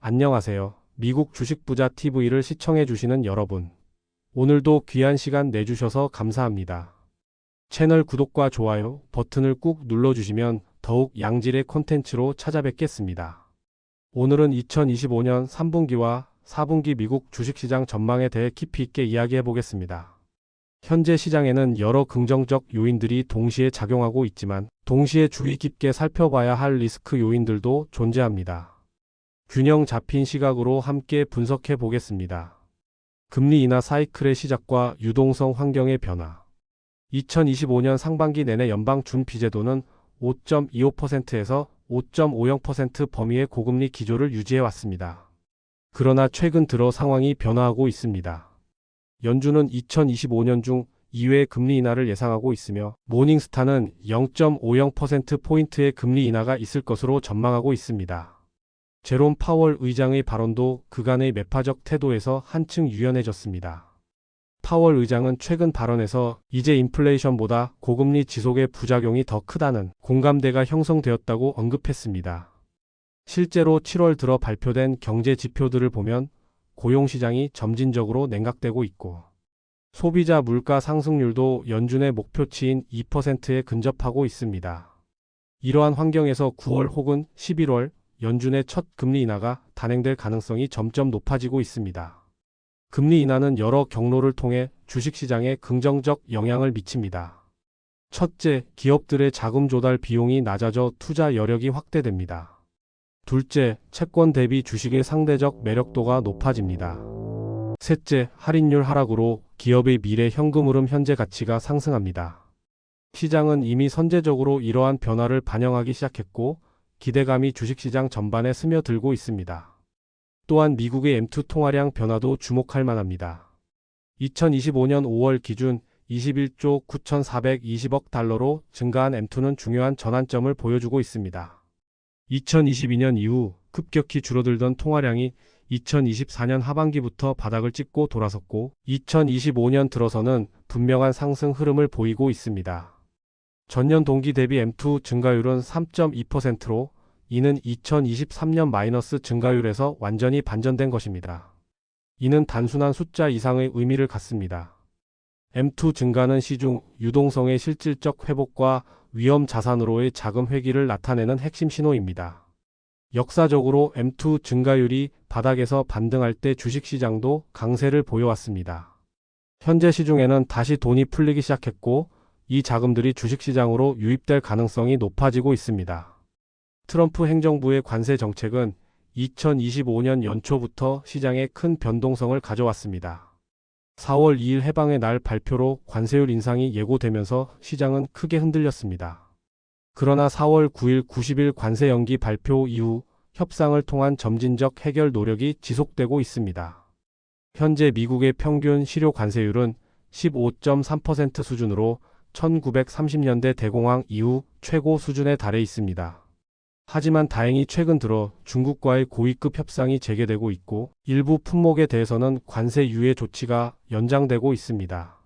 안녕하세요. 미국 주식부자 TV를 시청해주시는 여러분. 오늘도 귀한 시간 내주셔서 감사합니다. 채널 구독과 좋아요 버튼을 꾹 눌러주시면 더욱 양질의 콘텐츠로 찾아뵙겠습니다. 오늘은 2025년 3분기와 4분기 미국 주식시장 전망에 대해 깊이 있게 이야기해 보겠습니다. 현재 시장에는 여러 긍정적 요인들이 동시에 작용하고 있지만 동시에 주의 깊게 살펴봐야 할 리스크 요인들도 존재합니다. 균형 잡힌 시각으로 함께 분석해 보겠습니다. 금리 인하 사이클의 시작과 유동성 환경의 변화. 2025년 상반기 내내 연방 준비제도는 5.25%에서 5.50% 범위의 고금리 기조를 유지해 왔습니다. 그러나 최근 들어 상황이 변화하고 있습니다. 연준은 2025년 중 2회 금리 인하를 예상하고 있으며 모닝스타는 0.50%포인트의 금리 인하가 있을 것으로 전망하고 있습니다. 제롬 파월 의장의 발언도 그간의 매파적 태도에서 한층 유연해졌습니다. 파월 의장은 최근 발언에서 이제 인플레이션보다 고금리 지속의 부작용이 더 크다는 공감대가 형성되었다고 언급했습니다. 실제로 7월 들어 발표된 경제 지표들을 보면 고용시장이 점진적으로 냉각되고 있고 소비자 물가 상승률도 연준의 목표치인 2%에 근접하고 있습니다. 이러한 환경에서 9월 혹은 11월 연준의 첫 금리 인하가 단행될 가능성이 점점 높아지고 있습니다. 금리 인하는 여러 경로를 통해 주식시장에 긍정적 영향을 미칩니다. 첫째, 기업들의 자금 조달 비용이 낮아져 투자 여력이 확대됩니다. 둘째, 채권 대비 주식의 상대적 매력도가 높아집니다. 셋째, 할인율 하락으로 기업의 미래 현금 흐름 현재 가치가 상승합니다. 시장은 이미 선제적으로 이러한 변화를 반영하기 시작했고 기대감이 주식시장 전반에 스며들고 있습니다. 또한 미국의 M2 통화량 변화도 주목할 만합니다. 2025년 5월 기준 21조 9,420억 달러로 증가한 M2는 중요한 전환점을 보여주고 있습니다. 2022년 이후 급격히 줄어들던 통화량이 2024년 하반기부터 바닥을 찍고 돌아섰고 2025년 들어서는 분명한 상승 흐름을 보이고 있습니다. 전년 동기 대비 M2 증가율은 3.2%로 이는 2023년 마이너스 증가율에서 완전히 반전된 것입니다. 이는 단순한 숫자 이상의 의미를 갖습니다. M2 증가는 시중 유동성의 실질적 회복과 위험 자산으로의 자금 회귀를 나타내는 핵심 신호입니다. 역사적으로 M2 증가율이 바닥에서 반등할 때 주식시장도 강세를 보여왔습니다. 현재 시중에는 다시 돈이 풀리기 시작했고 이 자금들이 주식시장으로 유입될 가능성이 높아지고 있습니다. 트럼프 행정부의 관세 정책은 2025년 연초부터 시장에 큰 변동성을 가져왔습니다. 4월 2일 해방의 날 발표로 관세율 인상이 예고되면서 시장은 크게 흔들렸습니다. 그러나 4월 9일 90일 관세 연기 발표 이후 협상을 통한 점진적 해결 노력이 지속되고 있습니다. 현재 미국의 평균 실효 관세율은 15.3% 수준으로 1930년대 대공황 이후 최고 수준에 달해 있습니다. 하지만 다행히 최근 들어 중국과의 고위급 협상이 재개되고 있고 일부 품목에 대해서는 관세 유예 조치가 연장되고 있습니다.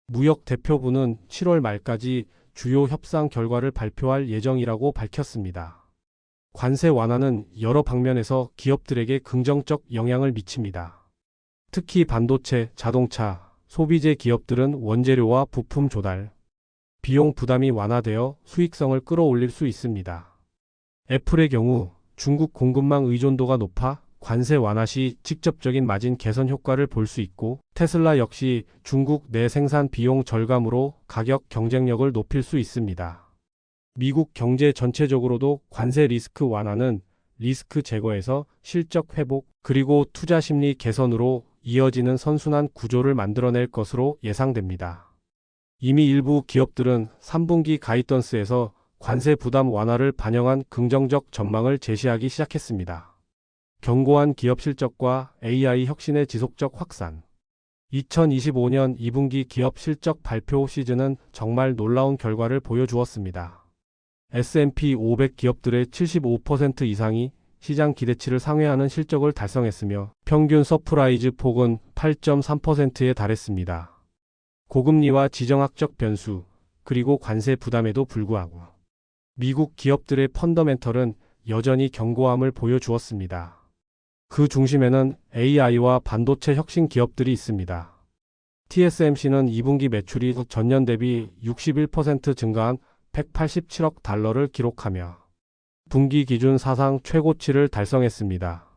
무역 대표부는 7월 말까지 주요 협상 결과를 발표할 예정이라고 밝혔습니다. 관세 완화는 여러 방면에서 기업들에게 긍정적 영향을 미칩니다. 특히 반도체, 자동차, 소비재 기업들은 원재료와 부품 조달, 비용 부담이 완화되어 수익성을 끌어올릴 수 있습니다. 애플의 경우 중국 공급망 의존도가 높아 관세 완화 시 직접적인 마진 개선 효과를 볼 수 있고 테슬라 역시 중국 내 생산 비용 절감으로 가격 경쟁력을 높일 수 있습니다. 미국 경제 전체적으로도 관세 리스크 완화는 리스크 제거에서 실적 회복 그리고 투자 심리 개선으로 이어지는 선순환 구조를 만들어낼 것으로 예상됩니다. 이미 일부 기업들은 3분기 가이던스에서 관세 부담 완화를 반영한 긍정적 전망을 제시하기 시작했습니다. 견고한 기업 실적과 AI 혁신의 지속적 확산. 2025년 2분기 기업 실적 발표 시즌은 정말 놀라운 결과를 보여주었습니다. S&P 500 기업들의 75% 이상이 시장 기대치를 상회하는 실적을 달성했으며 평균 서프라이즈 폭은 8.3%에 달했습니다. 고금리와 지정학적 변수, 그리고 관세 부담에도 불구하고 미국 기업들의 펀더멘털은 여전히 견고함을 보여주었습니다. 그 중심에는 AI와 반도체 혁신 기업들이 있습니다. TSMC는 2분기 매출이 전년 대비 61% 증가한 187억 달러를 기록하며 분기 기준 사상 최고치를 달성했습니다.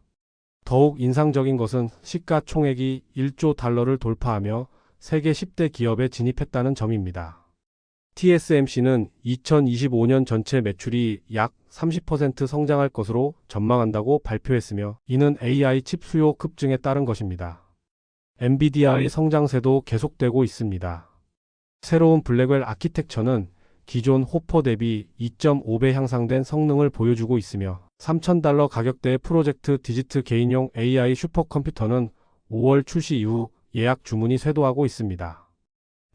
더욱 인상적인 것은 시가총액이 1조 달러를 돌파하며 세계 10대 기업에 진입했다는 점입니다. TSMC는 2025년 전체 매출이 약 30% 성장할 것으로 전망한다고 발표했으며 이는 AI 칩 수요 급증에 따른 것입니다. 엔비디아의 성장세도 계속되고 있습니다. 새로운 블랙웰 아키텍처는 기존 호퍼 대비 2.5배 향상된 성능을 보여주고 있으며 $3,000 가격대의 프로젝트 디지트 개인용 AI 슈퍼컴퓨터는 5월 출시 이후 예약 주문이 쇄도하고 있습니다.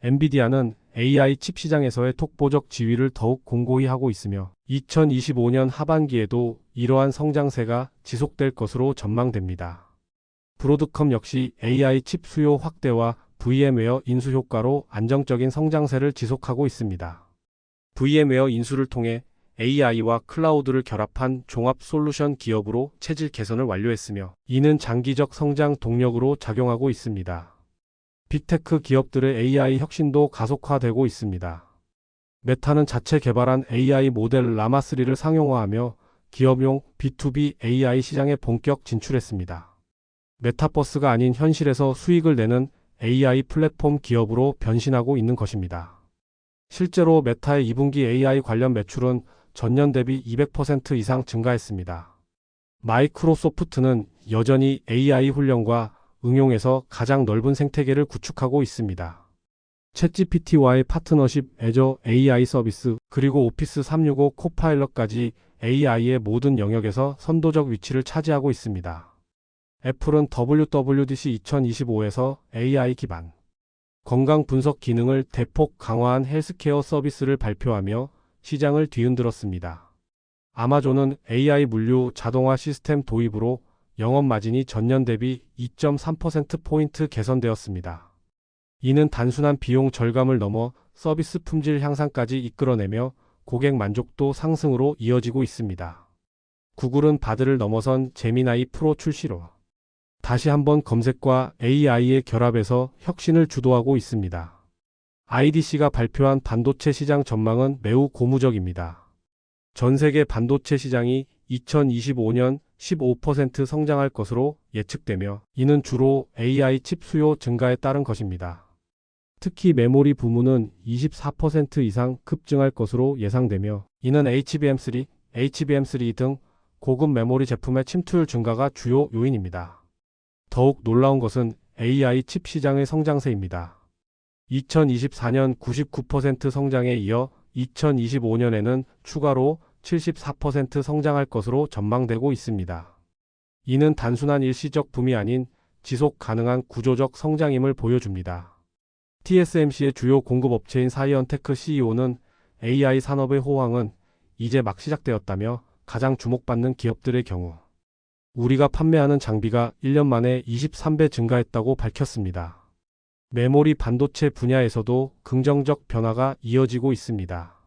엔비디아는 AI 칩 시장에서의 독보적 지위를 더욱 공고히 하고 있으며 2025년 하반기에도 이러한 성장세가 지속될 것으로 전망됩니다. 브로드컴 역시 AI 칩 수요 확대와 VM웨어 인수 효과로 안정적인 성장세를 지속하고 있습니다. VM웨어 인수를 통해 AI와 클라우드를 결합한 종합 솔루션 기업으로 체질 개선을 완료했으며 이는 장기적 성장 동력으로 작용하고 있습니다. 빅테크 기업들의 AI 혁신도 가속화되고 있습니다. 메타는 자체 개발한 AI 모델 라마3를 상용화하며 기업용 B2B AI 시장에 본격 진출했습니다. 메타버스가 아닌 현실에서 수익을 내는 AI 플랫폼 기업으로 변신하고 있는 것입니다. 실제로 메타의 2분기 AI 관련 매출은 전년 대비 200% 이상 증가했습니다. 마이크로소프트는 여전히 AI 훈련과 응용에서 가장 넓은 생태계를 구축하고 있습니다. 챗GPT와의 파트너십, 애저 AI 서비스, 그리고 오피스 365 코파일럿까지 AI의 모든 영역에서 선도적 위치를 차지하고 있습니다. 애플은 WWDC 2025에서 AI 기반 건강 분석 기능을 대폭 강화한 헬스케어 서비스를 발표하며 시장을 뒤흔들었습니다. 아마존은 AI 물류 자동화 시스템 도입으로 영업 마진이 전년 대비 2.3%포인트 개선되었습니다. 이는 단순한 비용 절감을 넘어 서비스 품질 향상까지 이끌어내며 고객 만족도 상승으로 이어지고 있습니다. 구글은 바드를 넘어선 제미나이 프로 출시로 다시 한번 검색과 AI의 결합에서 혁신을 주도하고 있습니다. IDC가 발표한 반도체 시장 전망은 매우 고무적입니다. 전 세계 반도체 시장이 2025년 15% 성장할 것으로 예측되며 이는 주로 AI 칩 수요 증가에 따른 것입니다. 특히 메모리 부문은 24% 이상 급증할 것으로 예상되며 이는 HBM3, HBM3 등 고급 메모리 제품의 침투율 증가가 주요 요인입니다. 더욱 놀라운 것은 AI 칩 시장의 성장세입니다. 2024년 99% 성장에 이어 2025년에는 추가로 74% 성장할 것으로 전망되고 있습니다. 이는 단순한 일시적 붐이 아닌 지속 가능한 구조적 성장임을 보여줍니다. TSMC의 주요 공급업체인 사이언테크 CEO는 AI 산업의 호황은 이제 막 시작되었다며 가장 주목받는 기업들의 경우 우리가 판매하는 장비가 1년 만에 23배 증가했다고 밝혔습니다. 메모리 반도체 분야에서도 긍정적 변화가 이어지고 있습니다.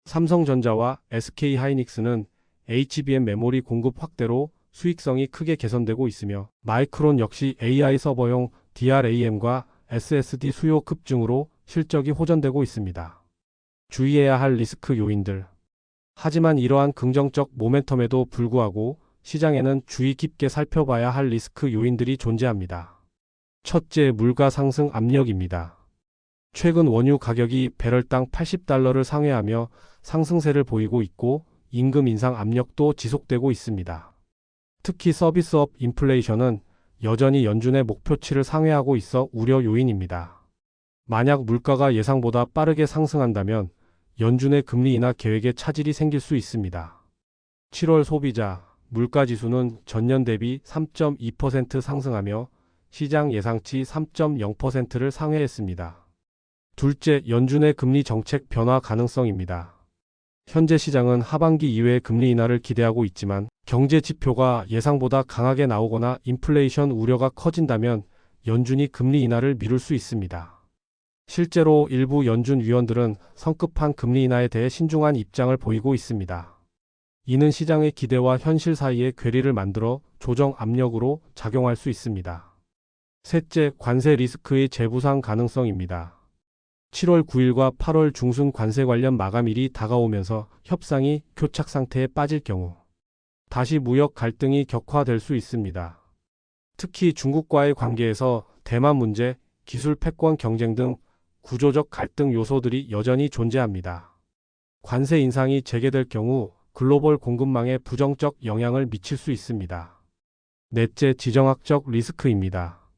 삼성전자와 SK하이닉스는 HBM 메모리 공급 확대로 수익성이 크게 개선되고 있으며 마이크론 역시 AI 서버용 DRAM과 SSD 수요 급증으로 실적이 호전되고 있습니다. 주의해야 할 리스크 요인들. 하지만 이러한 긍정적 모멘텀에도 불구하고 시장에는 주의 깊게 살펴봐야 할 리스크 요인들이 존재합니다. 첫째, 물가 상승 압력입니다. 최근 원유 가격이 배럴당 $80를 상회하며 상승세를 보이고 있고 임금 인상 압력도 지속되고 있습니다. 특히 서비스업 인플레이션은 여전히 연준의 목표치를 상회하고 있어 우려 요인입니다. 만약 물가가 예상보다 빠르게 상승한다면 연준의 금리 인하 계획에 차질이 생길 수 있습니다. 7월 소비자 물가지수는 전년 대비 3.2% 상승하며 시장 예상치 3.0%를 상회했습니다. 둘째, 연준의 금리 정책 변화 가능성입니다. 현재 시장은 하반기 이후에 금리 인하를 기대하고 있지만 경제 지표가 예상보다 강하게 나오거나 인플레이션 우려가 커진다면 연준이 금리 인하를 미룰 수 있습니다. 실제로 일부 연준 위원들은 성급한 금리 인하에 대해 신중한 입장을 보이고 있습니다. 이는 시장의 기대와 현실 사이의 괴리를 만들어 조정 압력으로 작용할 수 있습니다. 셋째, 관세 리스크의 재부상 가능성입니다. 7월 9일과 8월 중순 관세 관련 마감일이 다가오면서 협상이 교착 상태에 빠질 경우 다시 무역 갈등이 격화될 수 있습니다. 특히 중국과의 관계에서 대만 문제, 기술 패권 경쟁 등 구조적 갈등 요소들이 여전히 존재합니다. 관세 인상이 재개될 경우 글로벌 공급망에 부정적 영향을 미칠 수 있습니다. 넷째, 지정학적 리스크입니다.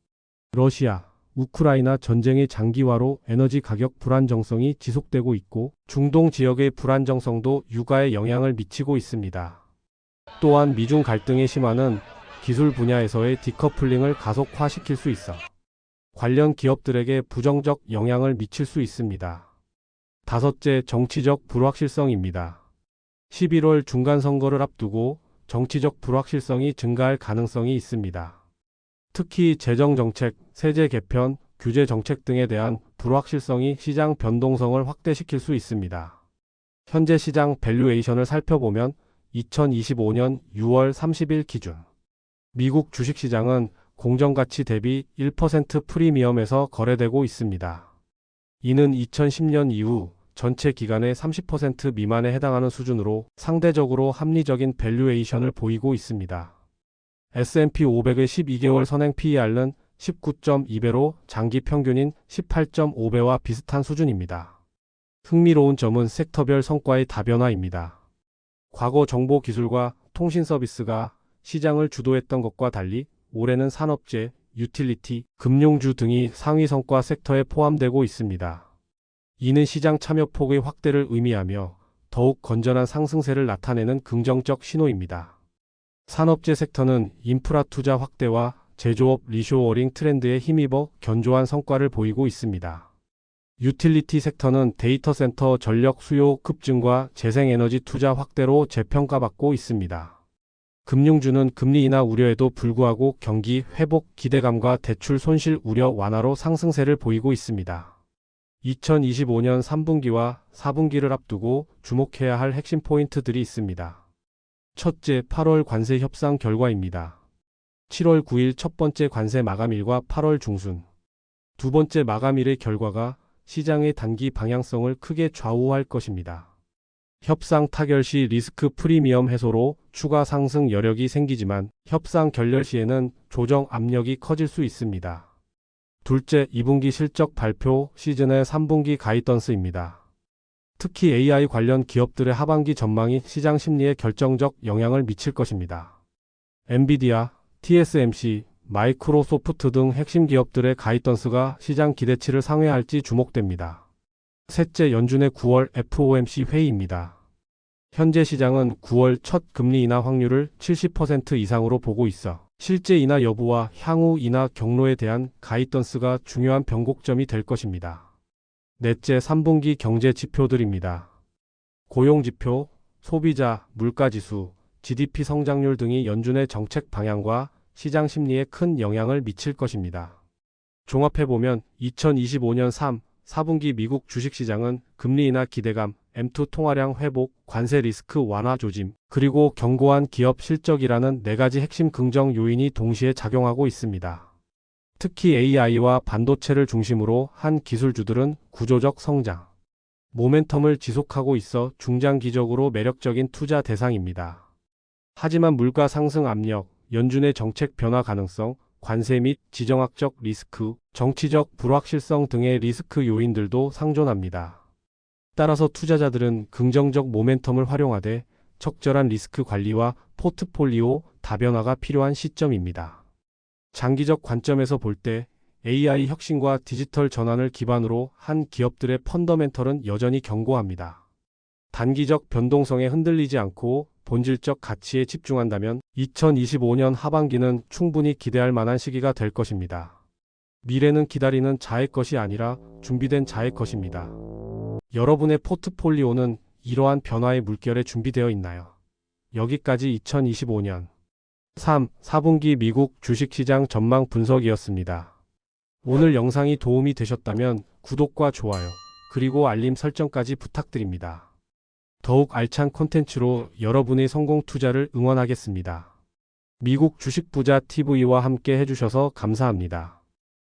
러시아, 우크라이나 전쟁의 장기화로 에너지 가격 불안정성이 지속되고 있고 중동 지역의 불안정성도 유가에 영향을 미치고 있습니다. 또한 미중 갈등의 심화는 기술 분야에서의 디커플링을 가속화시킬 수 있어 관련 기업들에게 부정적 영향을 미칠 수 있습니다. 다섯째, 정치적 불확실성입니다. 11월 중간선거를 앞두고 정치적 불확실성이 증가할 가능성이 있습니다. 특히 재정정책, 세제 개편, 규제 정책 등에 대한 불확실성이 시장 변동성을 확대시킬 수 있습니다. 현재 시장 밸류에이션을 살펴보면 2025년 6월 30일 기준 미국 주식시장은 공정가치 대비 1% 프리미엄에서 거래되고 있습니다. 이는 2010년 이후 전체 기간의 30% 미만에 해당하는 수준으로 상대적으로 합리적인 밸류에이션을 보이고 있습니다. S&P 500의 12개월 선행 PER는 19.2배로 장기 평균인 18.5배와 비슷한 수준입니다. 흥미로운 점은 섹터별 성과의 다변화입니다. 과거 정보기술과 통신서비스가 시장을 주도했던 것과 달리 올해는 산업재, 유틸리티, 금융주 등이 상위 성과 섹터에 포함되고 있습니다. 이는 시장 참여폭의 확대를 의미하며 더욱 건전한 상승세를 나타내는 긍정적 신호입니다. 산업재 섹터는 인프라 투자 확대와 제조업 리쇼어링 트렌드에 힘입어 견조한 성과를 보이고 있습니다. 유틸리티 섹터는 데이터 센터 전력 수요 급증과 재생에너지 투자 확대로 재평가받고 있습니다. 금융주는 금리 인하 우려에도 불구하고 경기 회복 기대감과 대출 손실 우려 완화로 상승세를 보이고 있습니다. 2025년 3분기와 4분기를 앞두고 주목해야 할 핵심 포인트들이 있습니다. 첫째, 8월 관세 협상 결과입니다. 7월 9일 첫 번째 관세 마감일과 8월 중순 두 번째 마감일의 결과가 시장의 단기 방향성을 크게 좌우할 것입니다. 협상 타결 시 리스크 프리미엄 해소로 추가 상승 여력이 생기지만 협상 결렬 시에는 조정 압력이 커질 수 있습니다. 둘째, 2분기 실적 발표 시즌의 3분기 가이던스입니다. 특히 AI 관련 기업들의 하반기 전망이 시장 심리에 결정적 영향을 미칠 것입니다. 엔비디아, TSMC, 마이크로소프트 등 핵심 기업들의 가이던스가 시장 기대치를 상회할지 주목됩니다. 셋째, 연준의 9월 FOMC 회의입니다. 현재 시장은 9월 첫 금리 인하 확률을 70% 이상으로 보고 있어 실제 인하 여부와 향후 인하 경로에 대한 가이던스가 중요한 변곡점이 될 것입니다. 넷째, 3분기 경제 지표들입니다. 고용지표, 소비자, 물가지수, GDP 성장률 등이 연준의 정책 방향과 시장 심리에 큰 영향을 미칠 것입니다. 종합해보면 2025년 3, 4분기 미국 주식시장은 금리 인하 기대감, M2 통화량 회복, 관세 리스크 완화 조짐, 그리고 견고한 기업 실적이라는 네 가지 핵심 긍정 요인이 동시에 작용하고 있습니다. 특히 AI와 반도체를 중심으로 한 기술주들은 구조적 성장, 모멘텀을 지속하고 있어 중장기적으로 매력적인 투자 대상입니다. 하지만 물가 상승 압력, 연준의 정책 변화 가능성, 관세 및 지정학적 리스크, 정치적 불확실성 등의 리스크 요인들도 상존합니다. 따라서 투자자들은 긍정적 모멘텀을 활용하되 적절한 리스크 관리와 포트폴리오 다변화가 필요한 시점입니다. 장기적 관점에서 볼 때 AI 혁신과 디지털 전환을 기반으로 한 기업들의 펀더멘털은 여전히 견고합니다. 단기적 변동성에 흔들리지 않고 본질적 가치에 집중한다면 2025년 하반기는 충분히 기대할 만한 시기가 될 것입니다. 미래는 기다리는 자의 것이 아니라 준비된 자의 것입니다. 여러분의 포트폴리오는 이러한 변화의 물결에 준비되어 있나요? 여기까지 2025년 3, 4분기 미국 주식시장 전망 분석이었습니다. 오늘 영상이 도움이 되셨다면 구독과 좋아요, 그리고 알림 설정까지 부탁드립니다. 더욱 알찬 콘텐츠로 여러분의 성공 투자를 응원하겠습니다. 미국 주식 부자 TV와 함께 해주셔서 감사합니다.